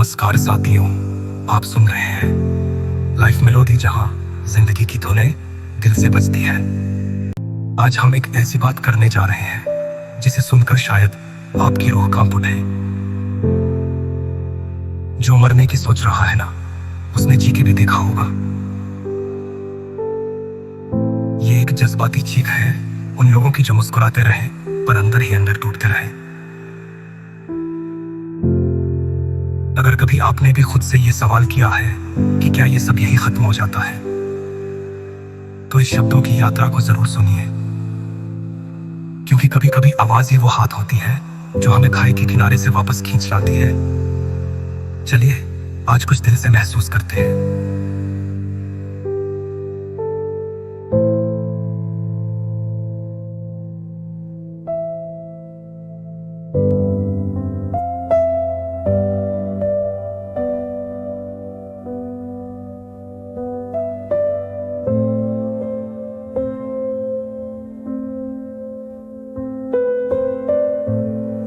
नमस्कार साथियों, आप सुन रहे हैं लाइफ मेलोडी, जहां जिंदगी की धुनें दिल से बजती है। आज हम एक ऐसी बात करने जा रहे हैं जिसे सुनकर शायद आपकी रूह कांप उठे। जो मरने की सोच रहा है ना, उसने जी के भी देखा होगा। ये एक जज्बाती चीख है उन लोगों की जो मुस्कुराते रहे पर अंदर ही अंदर टूटते रहे। अगर कभी आपने भी खुद से ये सवाल किया है कि क्या ये सब यही खत्म हो जाता है, तो इस शब्दों की यात्रा को जरूर सुनिए, क्योंकि कभी कभी आवाज ही वो हाथ होती है जो हमें खाई के किनारे से वापस खींच लाती है। चलिए आज कुछ दिल से महसूस करते हैं।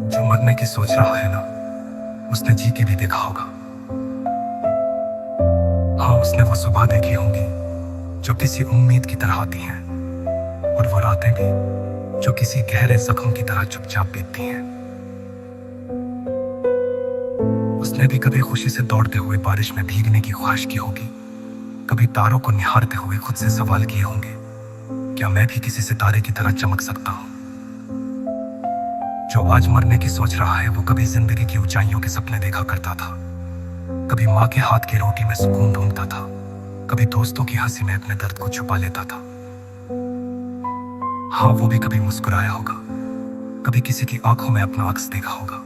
जो मरने की सोच रहा है ना, उसने जी के भी देखा होगा। हाँ, उसने वो सुबह देखी होंगी जो किसी उम्मीद की तरह आती हैं, और वो रातें भी जो किसी गहरे जख्म की तरह चुपचाप बीतती हैं। उसने भी कभी खुशी से दौड़ते हुए बारिश में भीगने की ख्वाहिश की होगी, कभी तारों को निहारते हुए खुद से सवाल किए होंगे, क्या मैं भी किसी सितारे की तरह चमक सकता हूँ। जो आज मरने की सोच रहा है, वो कभी जिंदगी की ऊंचाइयों के सपने देखा करता था, कभी माँ के हाथ की रोटी में सुकून ढूंढता था, कभी दोस्तों की हंसी में अपने दर्द को छुपा लेता था। हाँ, वो भी कभी मुस्कुराया होगा, कभी किसी की आंखों में अपना अक्स देखा होगा,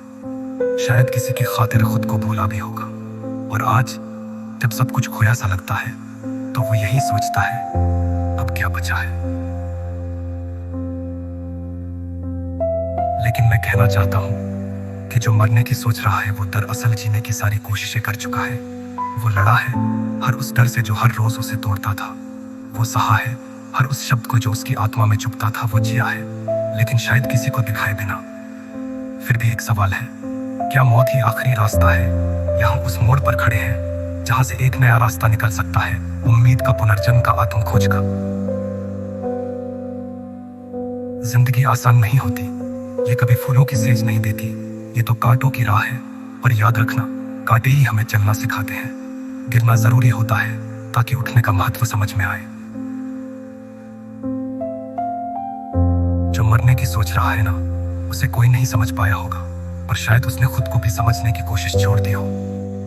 शायद किसी की खातिर खुद को भूला भी होगा। और आज जब सब कुछ खोया सा लगता है, तो वो यही सोचता है, अब क्या बचा है। लेकिन मैं कहना चाहता हूँ कि जो मरने की सोच रहा है, वो दरअसल जीने की सारी कोशिशें कर चुका है। वो लड़ा है हर उस डर से जो हर रोज उसे तोड़ता था। वो सहा है हर उस शब्द को जो उसकी आत्मा में चुभता था। वो जिया है, लेकिन शायद किसी को दिखाए बिना। फिर भी एक सवाल है, क्या मौत ही आखिरी रास्ता है, या हम उस मोड़ पर खड़े हैं जहां से एक नया रास्ता निकल सकता है, उम्मीद का, पुनर्जन्म का, आत्म खोज का। जिंदगी आसान नहीं होती, ये कभी फूलों की सेज नहीं देती, ये तो कांटों की राह है। पर याद रखना, कांटे ही हमें चलना सिखाते हैं। गिरना जरूरी होता है ताकि उठने का महत्व समझ में आए। जो मरने की सोच रहा है ना, उसे कोई नहीं समझ पाया होगा, पर शायद उसने खुद को भी समझने की कोशिश छोड़ दी हो।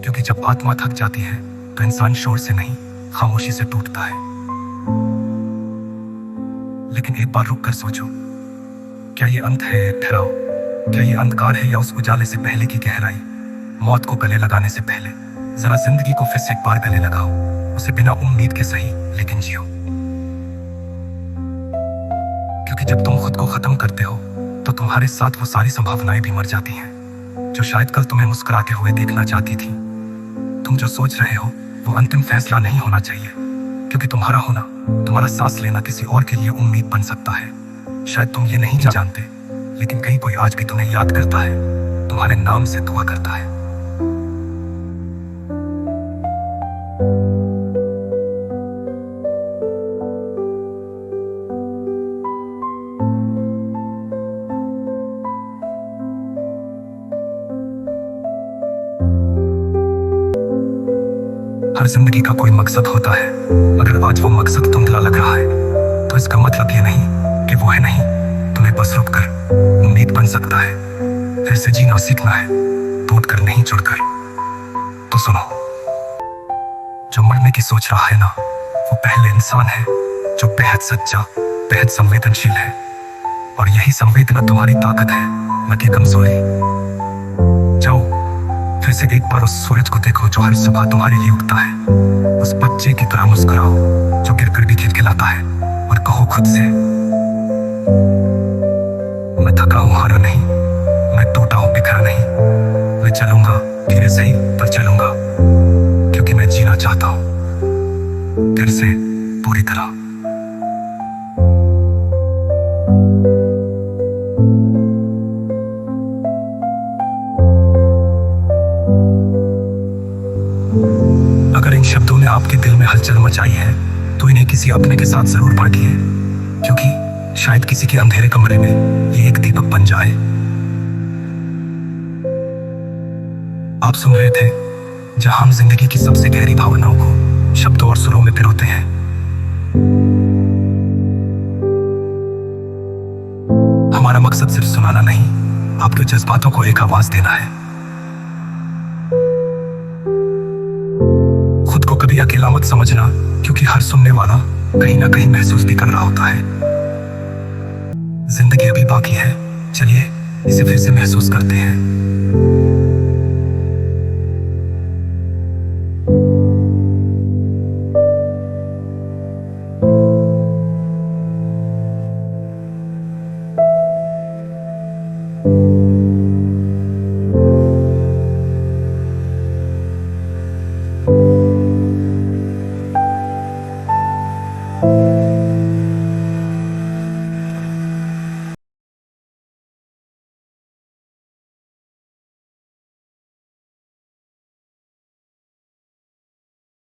क्योंकि जब आत्मा थक जाती है तो इंसान शोर से नहीं, खामोशी से टूटता है। लेकिन एक बार रुक कर सोचो, क्या ये अंत है ठहराओ, क्या ये अंधकार है या उस उजाले से पहले की गहराई। मौत को गले लगाने से पहले जरा जिंदगी को फिर से एक बार गले लगाओ, उसे बिना उम्मीद के सही, लेकिन जियो। क्योंकि जब तुम खुद को खत्म करते हो, तो तुम्हारे साथ वो सारी संभावनाएं भी मर जाती हैं जो शायद कल तुम्हें मुस्कुराते हुए देखना चाहती थी। तुम जो सोच रहे हो, वो अंतिम फैसला नहीं होना चाहिए, क्योंकि तुम्हारा होना, तुम्हारा सांस लेना किसी और के लिए उम्मीद बन सकता है। शायद तुम ये नहीं जानते, लेकिन कहीं कोई आज भी तुम्हें याद करता है, तुम्हारे नाम से दुआ करता है। हर जिंदगी का कोई मकसद होता है। अगर आज वो मकसद धुंधला लग रहा है, तो इसका मतलब ये नहीं कि वो है नहीं। तुम्हें बस रुक कर उम्मीद बन सकता है, फिर से जीना सीखना है, टूट कर नहीं जुड़कर। तो सुनो, जो मरने की सोच रहा है ना, वो पहले इंसान है जो बेहद सच्चा, बेहद संवेदनशील है। और यही संवेदना तुम्हारी ताकत है, न कि कमजोरी। जाओ फिर से एक बार उस सूरज को देखो जो हर सुबह तुम्हारे लिए उगता है। उस बच्चे की तरह मुस्कुराओ जो गिरकर भी खिलखिलाता है, और कहो खुद से, मैं थका हूं, हारा नहीं, मैं टूटा हूं, बिखरा नहीं। मैं चलूंगा, धीरे सही पर चलूंगा, क्योंकि मैं जीना चाहता हूं फिर से पूरी तरह। इन शब्दों ने आपके दिल में हलचल मचाई है तो इन्हें किसी अपने के साथ जरूर बांटिए, क्योंकि शायद किसी के अंधेरे कमरे में ये एक दीपक बन जाए। आप सुन रहे थे जहां हम जिंदगी की सबसे गहरी भावनाओं को शब्दों और सुरों में पिरोते हैं। हमारा मकसद सिर्फ सुनाना नहीं, आपके जज्बातों को एक आवाज देना है। खुद को कभी अकेला मत समझना, क्योंकि हर सुनने वाला कहीं ना कहीं महसूस भी कर रहा होता है। जिंदगी अभी बाकी है, चलिए इसे फिर से महसूस करते हैं।